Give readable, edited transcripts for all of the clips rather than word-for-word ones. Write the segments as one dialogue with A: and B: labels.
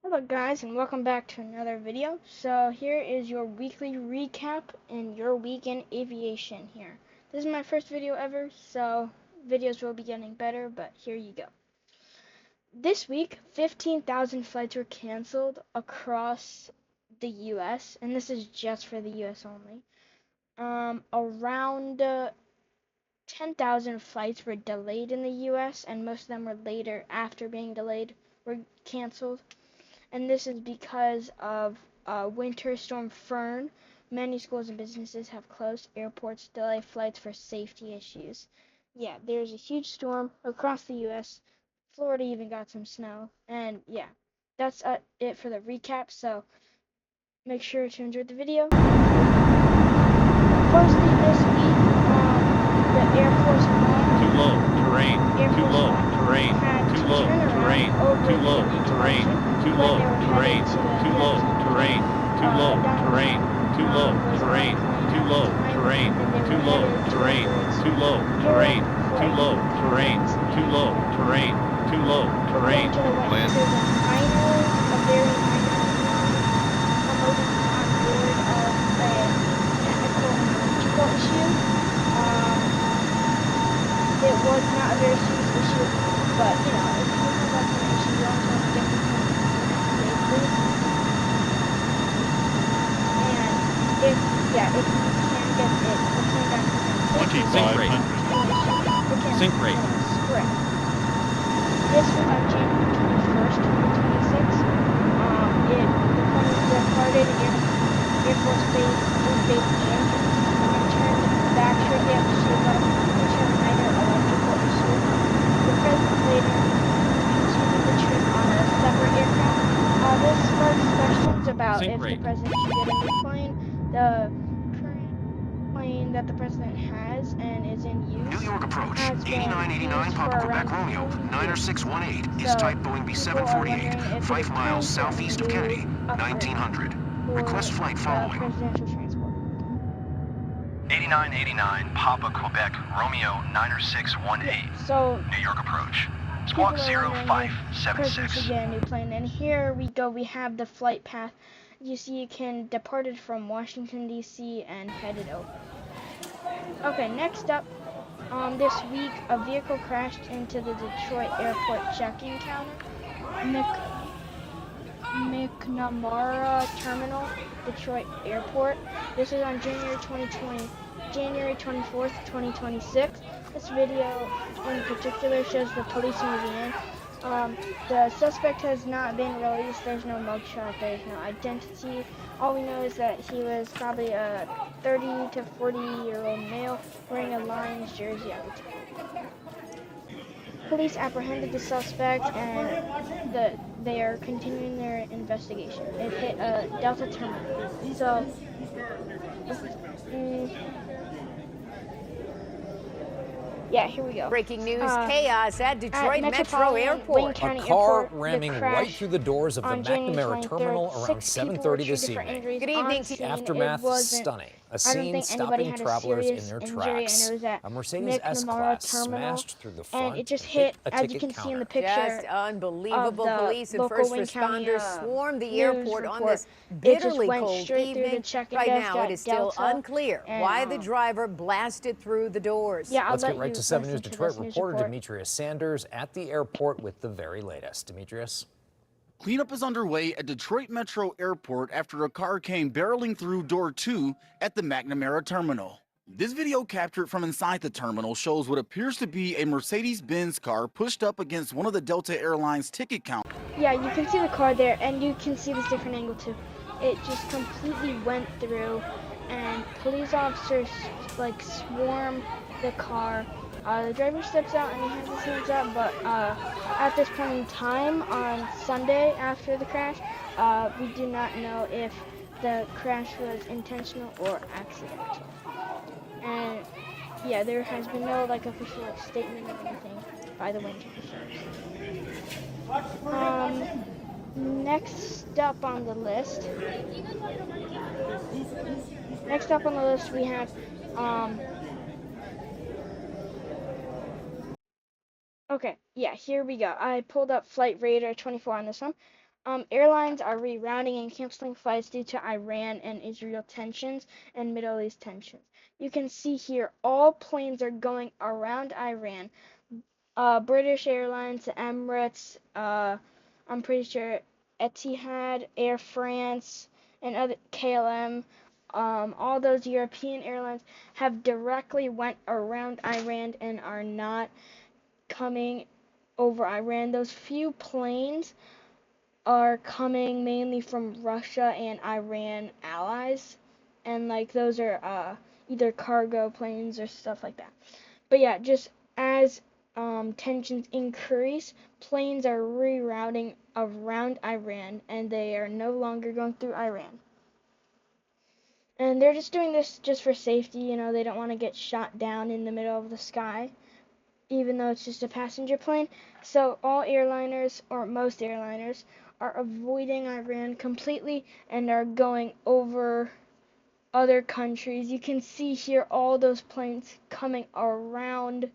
A: Hello guys, and welcome back to another video. So here is your weekly recap in your week in aviation here. This is my first video ever, so videos will be getting better, but here you go. This week, 15,000 flights were canceled across the US, and this is just for the US only. Around 10,000 flights were delayed in the US, and most of them were later after being delayed were canceled. And this is because of Winter Storm Fern. Many schools and businesses have closed. Airports delay flights for safety issues. Yeah, there's a huge storm across the U.S. Florida even got some snow. And yeah, that's it for the recap. So make sure to enjoy the video. Firstly, this week, the Air Force One.
B: Too low terrain. Too low terrain. Too low terrain. Too low terrain. Too low terrain. Too low terrain. Too low terrain. Too low terrain. Too low terrain. Too low terrain. Too low terrain. Too low terrain. Too low terrain. Too low terrain.
A: Land. There's a very minor emergency on board of a technical and electrical issue. It was not a very serious issue, but you know, if you have like an issue, you always want to get the plane safely. And if you can get it, the plane back to the
B: Sink rate. Sink rate.
A: Correct. This was on January 21st, 2026. The plane departed Air Force Base and returned back shortly after takeoff due to a minor electrical issue. The president later continued the trip on a separate aircraft. This sparks questions about if the president can get a new plane. The current plane that the president has and is in use
C: New York approach,
A: has been
C: 8989
A: used
C: Papa
A: for
C: Quebec
A: around
C: Romeo,
A: 40
C: 90618,
A: years.
C: is type Boeing B748, 5 miles southeast of Kennedy, 1900. Request flight following.
A: Presidential transport.
D: 8989 Papa Quebec Romeo 90618,
A: So
D: New York approach. Squawk
A: President to
D: 0576.
A: get a new plane, and here we go. We have the flight path. You see, you can departed from Washington D.C. and headed over. Okay, next up, this week a vehicle crashed into the Detroit Airport check-in counter. McNamara Terminal, Detroit Airport. This is on January 24th, 2026. This video in particular shows the police moving in. The suspect has not been released. There's no mugshot. There's no identity. All we know is that he was probably a 30 to 40-year-old male wearing a Lions jersey at the time. Police apprehended the suspect and they are continuing their investigation. It hit a Delta terminal. So, yeah, here we go.
E: Breaking news, chaos at Detroit Metro
A: Metropolitan
E: Airport.
A: Wayne County
F: A car
A: Airport,
F: ramming
A: the
F: right through the doors of the McNamara terminal around 7:30 this evening.
E: Good evening to
F: The aftermath is stunning. A scene stopping travelers in their tracks. A Mercedes S-Class smashed through the front
A: and it just hit,
F: a
A: as you
F: ticket
A: can see in the
F: counter.
A: picture.
E: Just unbelievable.
A: The
E: Police and
A: local
E: first
A: Wayne County,
E: responders swarmed the
A: news
E: airport on
A: report.
E: this
A: It just
E: bitterly
A: went
E: cold
A: straight through the
E: evening.
A: check-in
E: Right
A: desk
E: now,
A: at
E: it is still
A: Delta,
E: unclear
A: and,
E: why the driver blasted through the doors.
A: Yeah,
F: Let's get right to 7 News
A: listen to
F: Detroit.
A: this news
F: Reporter
A: report.
F: Demetrius Sanders at the airport with the very latest. Demetrius?
G: Cleanup is underway at Detroit Metro Airport after a car came barreling through door 2 at the McNamara terminal. This video captured from inside the terminal shows what appears to be a Mercedes-Benz car pushed up against one of the Delta Airlines ticket counters.
A: Yeah, you can see the car there, and you can see this different angle too. It just completely went through, and police officers like swarm the car. The driver steps out and he has his hands up, but at this point in time, on Sunday after the crash, we do not know if the crash was intentional or accidental. And yeah, there has been no like official like, statement or anything by the Winter Service. Next up on the list. We have okay, yeah, here we go. I pulled up Flight Radar 24 on this one. Airlines are rerouting and canceling flights due to Iran and Israel tensions and Middle East tensions. You can see here all planes are going around Iran. British Airlines, Emirates, I'm pretty sure Etihad, Air France, and other KLM, all those European airlines have directly went around Iran and are not coming over Iran. Those few planes are coming mainly from Russia and Iran allies, and like those are either cargo planes or stuff like that. But yeah, just as tensions increase, planes are rerouting around Iran, and they are no longer going through Iran. And they're just doing this just for safety. You know, they don't want to get shot down in the middle of the sky, even though it's just a passenger plane. So all airliners, or most airliners, are avoiding Iran completely and are going over other countries. You can see here all those planes coming around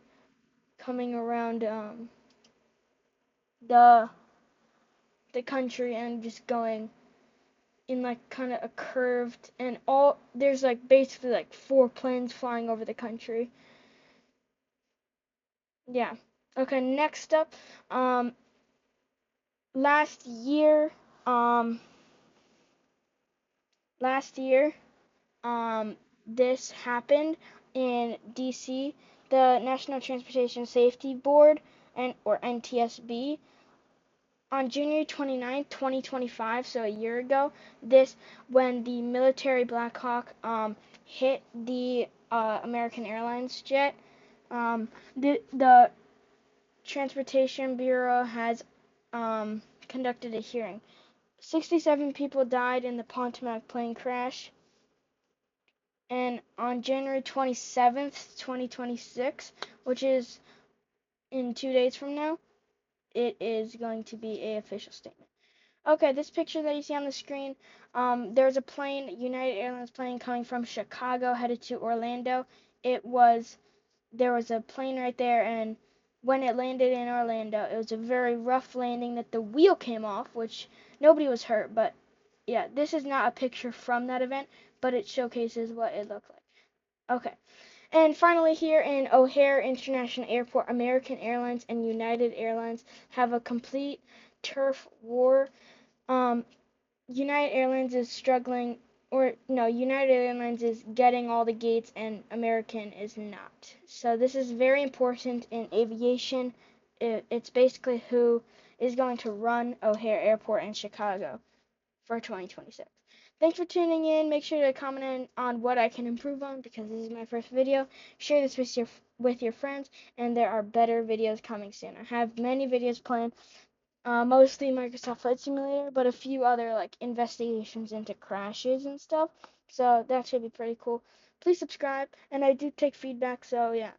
A: the country and just going in like kind of a curved, and all there's like basically like 4 planes flying over the country. Yeah. Okay, next up, last year, um last year, this happened in DC. The National Transportation Safety Board, and or NTSB, on January 29, 2025, so a year ago, when the military Black Hawk hit the American Airlines jet, the Transportation Bureau has conducted a hearing. 67 people died in the Pontomac plane crash, and on January 27th, 2026, which is in 2 days from now, it is going to be an official statement. Okay, this picture that you see on the screen, there's a plane, United Airlines plane coming from Chicago headed to Orlando. There was a plane right there, and when it landed in Orlando, it was a very rough landing that the wheel came off, which nobody was hurt, but yeah, this is not a picture from that event, but it showcases what it looked like. Okay. And finally, here in O'Hare International Airport, American Airlines and United Airlines have a complete turf war. United Airlines is struggling, or no, United Airlines is getting all the gates and American is not. So this is very important in aviation. It's basically who is going to run O'Hare Airport in Chicago for 2026. Thanks for tuning in. Make sure to comment on what I can improve on, because this is my first video. Share this with your friends, and there are better videos coming soon. I have many videos planned. Mostly Microsoft Flight Simulator, but a few other like investigations into crashes and stuff. So that should be pretty cool. Please subscribe, and I do take feedback, so yeah,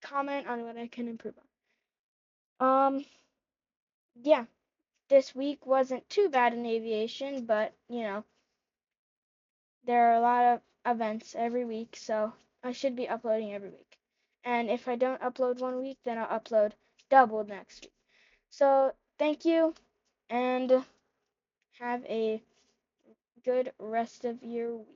A: comment on what I can improve on. Yeah, this week wasn't too bad in aviation, but you know, there are a lot of events every week, so I should be uploading every week. And if I don't upload one week, then I'll upload double next week. So thank you, and have a good rest of your week.